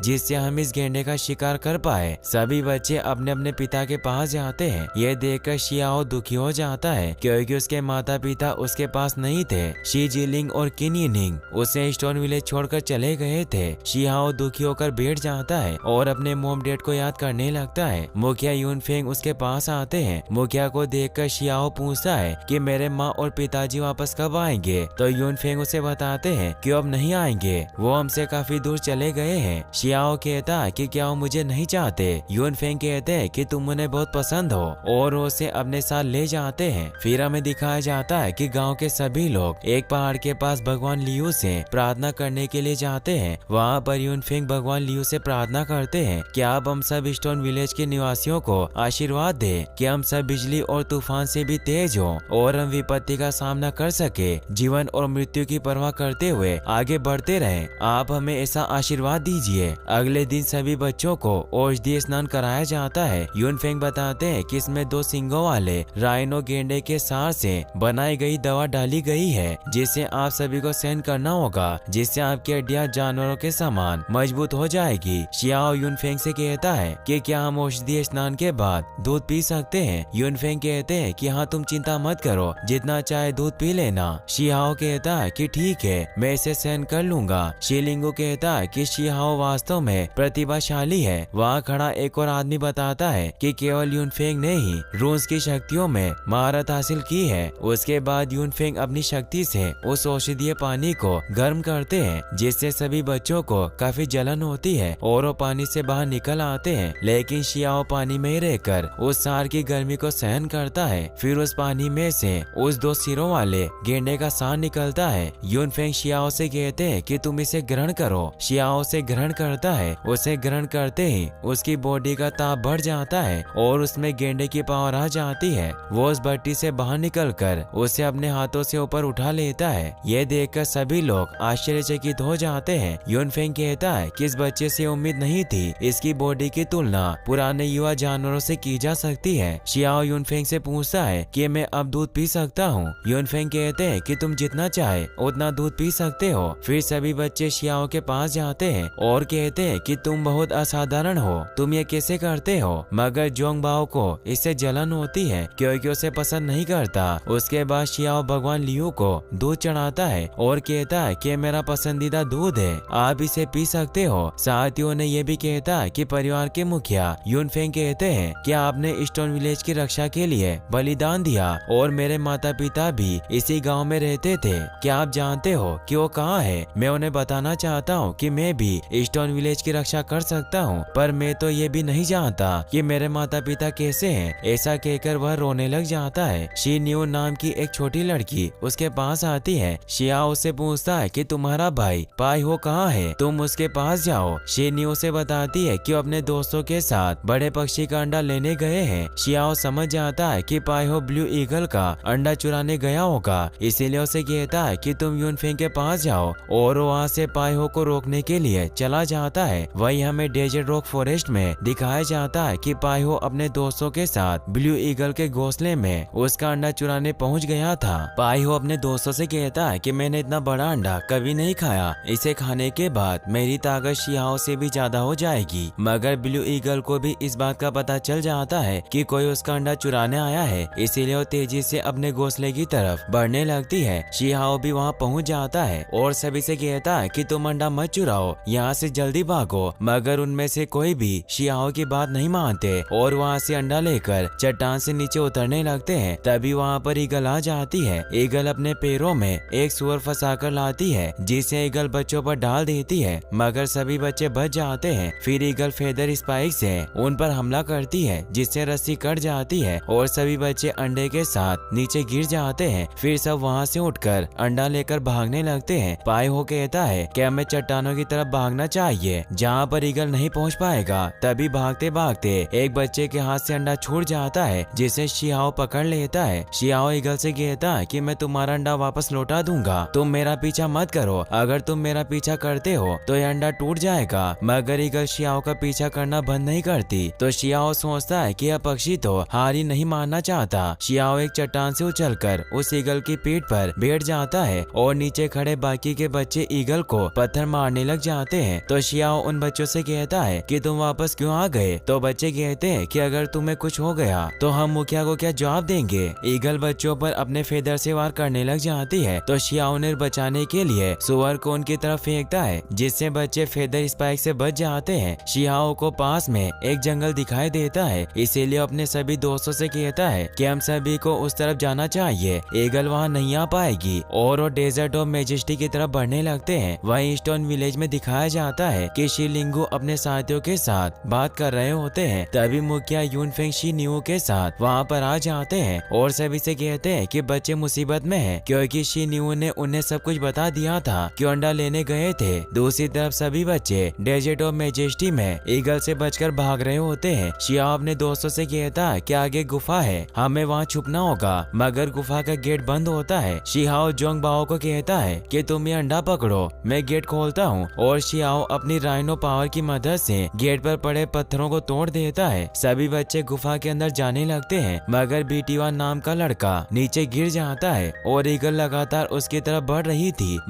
जिससे हम इस गेंडे का शिकार कर पाए। सभी बच्चे अपने अपने पिता के पास जाते हैं। ये देखकर शियाओ दुखी हो जाता है क्योंकि उसके माता पिता उसके पास नहीं थे। शी जिलिंग और किन यिनिंग उसे स्टोन विलेज छोड़कर चले गए थे। शियाओ दुखी होकर बैठ जाता है और अपने मॉम डैड को याद करने लगता है। मुखिया यूनफेंग उसके पास आते हैं। मुखिया को देखकर शियाओ पूछता है कि मेरे माँ और पिताजी वापस कब आएंगे, तो यूनफेंग उसे बताते हैं कि अब नहीं आएंगे, वो हमसे काफी दूर चले गए हैं। शियाओ कहता है कि क्या वो मुझे नहीं चाहते। यूनफेंग कहते हैं कि तुम उन्हें बहुत पसंद हो और उसे अपने साथ ले जाते हैं। फिर हमें दिखाया जाता है कि गांव के सभी लोग एक पहाड़ के पास भगवान लियू से प्रार्थना करने के लिए जाते हैं। वहाँ पर यूनफेंग भगवान लियू से प्रार्थना करते हैं कि आप हम सब स्टोन विलेज के निवासियों को आशीर्वाद दे कि हम सब बिजली और तूफान से भी तेज हो और हम विपत्ति का सामना कर सके, जीवन और मृत्यु की परवाह करते हुए आगे बढ़ते रहें। आप हमें ऐसा आशीर्वाद दीजिए। अगले दिन सभी बच्चों को औषधीय स्नान कराया जाता है। यूनफेंग बताते हैं कि इसमें 2 सींगों वाले राइनो गेंडे के सार से बनाई गई दवा डाली गई है, जिसे आप सभी को सहन करना होगा, जिससे आपकी हड्डियां जानवरों के समान मजबूत हो जाएगी। शियाओ यूनफेंग से कहता है कि क्या हम औषधीय स्नान के बाद दूध पी सकते हैं। यूनफेंग कहते हैं कि हाँ, तुम चिंता मत करो, जितना चाहे दूध पी लेना। शियाओ कहता है कि ठीक है, मैं इसे सहन कर लूंगा। शिलिंगो कहता है कि शियाओ वास्तव में प्रतिभाशाली है। वहाँ खड़ा एक और आदमी बताता है कि केवल यूनफेंग ने ही रूस की शक्तियों में महारत हासिल की है। उसके बाद यूनफेंग अपनी शक्ति से उस औषधीय पानी को गर्म करते हैं, जिससे सभी बच्चों को काफी जलन होती है और वो पानी से बाहर निकल आते हैं। लेकिन शियाओ पानी में ही रहकर उस सार की गर्मी को सहन करता है। फिर उस पानी में से उस 2 सिरों वाले गेंडे का सार निकलता है। यूनफेंग शियाओ से कहते हैं कि तुम इसे ग्रहण करो। शियाओ से ग्रहण करता है। उसे ग्रहण करते ही उसकी बॉडी का ताप बढ़ जाता है और उसमें गेंडे की पावर आ जाती है। वो उस भट्टी से बाहर निकलकर उसे अपने हाथों से ऊपर उठा लेता है। ये देखकर सभी लोग आश्चर्यचकित हो जाते हैं। यूनफेंग कहता है कि इस बच्चे से उम्मीद नहीं थी, इसकी बॉडी की तुलना पुराने युवा जानवरों से की जा सकती है। शियाओ यूनफेंग से पूछता है कि मैं अब दूध पी सकता हूँ। यूनफेंग कहते हैं कि तुम जितना चाहे उतना दूध पी सकते हो। फिर सभी बच्चे शियाओ के पास जाते हैं और कहते हैं कि तुम बहुत असाधारण हो, तुम ये कैसे करते हो। मगर जोंगबाओ को इससे जलन होती है क्योंकि उसे पसंद नहीं करता। उसके बाद शियाओ भगवान लियू को दूध चढ़ाता है और कहता है कि मेरा पसंदीदा दूध है, आप इसे पी सकते हो। साथियों ने ये भी कहता है कि परिवार के मुखिया यूनफेंग कहते हैं कि आपने स्टोन विलेज की रक्षा के लिए बलिदान दिया और मेरे माता पिता भी इसी गांव में रहते थे। क्या आप जानते हो कि वो कहाँ है? मैं उन्हें बताना चाहता हूँ कि मैं भी स्टोन विलेज की रक्षा कर सकता हूँ, पर मैं तो ये भी नहीं जानता कि मेरे माता पिता कैसे हैं। ऐसा कहकर वह रोने लग जाता है। शी न्यू नाम की एक छोटी लड़की उसके पास आती है। शियाओ से पूछता है कि तुम्हारा भाई पाई हो कहाँ है, तुम उसके पास जाओ। शी न्यू से बताती है कि वो अपने दोस्तों के साथ बड़े पक्षी का अंडा लेने गए हैं। शियाओ समझ जाता है कि पाई हो ब्लू ईगल का अंडा चुराने गया होगा, इसीलिए उसे कहता है कि तुम यूनफेंग के पास जाओ और वहाँ से पाई हो को रोकने के लिए चला जाता है। वही हमें डेजर्ट रॉक फॉरेस्ट में दिखाया जाता है कि पाई हो अपने दोस्तों के साथ ब्लू ईगल के घोंसले में उसका अंडा चुराने पहुंच गया था। पाई हो अपने दोस्तों से कहता है कि मैंने इतना बड़ा अंडा कभी नहीं खाया, इसे खाने के बाद मेरी ताकत शियाओ से भी ज्यादा हो जाएगी। मगर ब्लू ईगल को भी इस बात का पता चल जाता है कि कोई उसका अंडा चुराने आया है, इसीलिए वो तेजी से अपने घोंसले की तरफ बढ़ने लगती है। शियाओ भी वहाँ पहुँच जाता है और सभी से कहता है कि तुम अंडा मत चुराओ, यहाँ से जल्दी भागो। मगर उनमें से कोई भी शियाओ की बात नहीं मानते और वहाँ से अंडा लेकर चट्टान से नीचे उतरने लगते हैं। तभी वहाँ पर ईगल आ जाती है। ईगल अपने पैरों में एक सुअर फंसा कर लाती है, जिसे ईगल बच्चों पर डाल देती है, मगर सभी बच्चे बच जाते हैं। फिर ईगल फेदर स्पाइक से उन पर हमला करती है, जिससे रस्सी कट जाती है और सभी बच्चे अंडे के साथ नीचे गिर जाते हैं। फिर सब वहाँ से उठकर अंडा लेकर भागने लगते हैं। पाई हो कहता है कि हमें चट्टानों की तरफ भागना चाहिए, जहाँ पर ईगल नहीं पहुँच पाएगा। तभी भागते भागते एक बच्चे के हाथ से अंडा छूट जाता है, जिसे शियाओ पकड़ लेता है। शियाओ ईगल से कहता है कि मैं तुम्हारा अंडा वापस लौटा दूंगा, तुम मेरा पीछा मत करो, अगर तुम मेरा पीछा करते हो तो यह अंडा टूट जाएगा। मगर ईगल शियाओ का पीछा करना बंद नहीं करती, तो शियाओ सोचता है कि यह पक्षी तो हार ही नहीं मानना चाहता। शियाओ एक चट्टान से उछलकर उस ईगल की पीठ पर बैठ जाता है और नीचे खड़े बाकी के बच्चे ईगल को पत्थर मारने लग जाते हैं। तो शियाओ उन बच्चों से कहता है कि तुम वापस क्यों आ गए। तो बच्चे कहते हैं कि अगर तुम्हें कुछ हो गया तो हम मुखिया को क्या जवाब देंगे। ईगल बच्चों पर अपने फेदर से वार करने लग जाती है तो शियाओ उन्हें बचाने के लिए सुअर को उनकी तरफ फेंकता है, जिससे बच्चे फेदर स्पाइक से बच जाते हैं। शियाओ को पास में एक जंगल दिखाई देता है, इसीलिए अपने सभी दोस्तों से कहता है कि हम सभी को उस तरफ जाना चाहिए। ईगल वहाँ नहीं आ पाएगी और वो डेजर्ट ऑफ मेजेस्टी की तरफ बढ़ने लगते हैं। वहीं स्टोन विलेज में दिखाया जाता है कि शी लिंगू अपने साथियों के साथ बात कर रहे होते हैं। तभी मुखिया यूनफेंग शी न्यू के साथ वहाँ पर आ जाते हैं और सभी से कहते हैं कि बच्चे मुसीबत में हैं, क्योंकि शी न्यू ने उन्हें सब कुछ बता दिया था कि अंडा लेने गए थे। दूसरी तरफ सभी बच्चे डेजर्ट ऑफ मेजेस्टी में ईगल से बचकर भाग रहे होते हैं। शियाओ अपने दोस्तों से कहता है कि आगे गुफा है, हमें वहाँ छुपना होगा, मगर गुफा का गेट बंद होता है। शियाओ जोंग बाओ को कहता है कि तुम ये अंडा पकड़ो, मैं गेट खोलता हूँ, और शियाओ अपनी राइनो पावर की मदद से गेट पर पड़े पत्थरों को तोड़ देता है। सभी बच्चे गुफा के अंदर जाने लगते हैं, मगर बीटीवा नाम का लड़का नीचे गिर जाता है और ईगल लगातार उसकी तरफ बढ़ रही थी।